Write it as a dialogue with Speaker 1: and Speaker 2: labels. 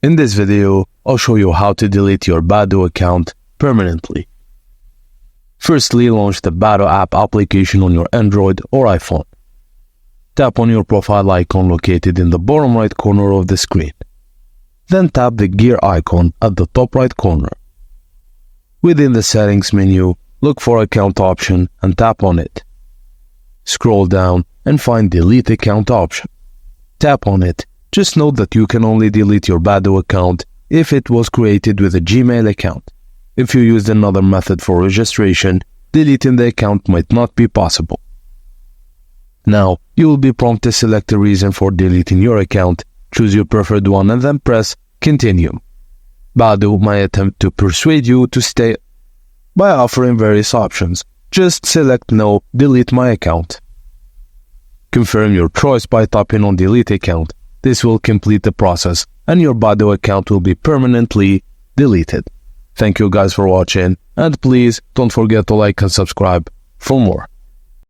Speaker 1: In this video, I'll show you how to delete your Badoo account permanently. Firstly, launch the Badoo app application on your Android or iPhone. Tap on your profile icon located in the bottom right corner of the screen. Then tap the gear icon at the top right corner. Within the settings menu, look for account option and tap on it. Scroll down and find delete account option. Tap on it. Just note that you can only delete your Badoo account if it was created with a Gmail account. If you used another method for registration, deleting the account might not be possible. Now, you will be prompted to select a reason for deleting your account, choose your preferred one and then press Continue. Badoo might attempt to persuade you to stay by offering various options. Just select No, delete my account. Confirm your choice by tapping on Delete Account. This will complete the process and your Badoo account will be permanently deleted. Thank you guys for watching and please don't forget to like and subscribe for more.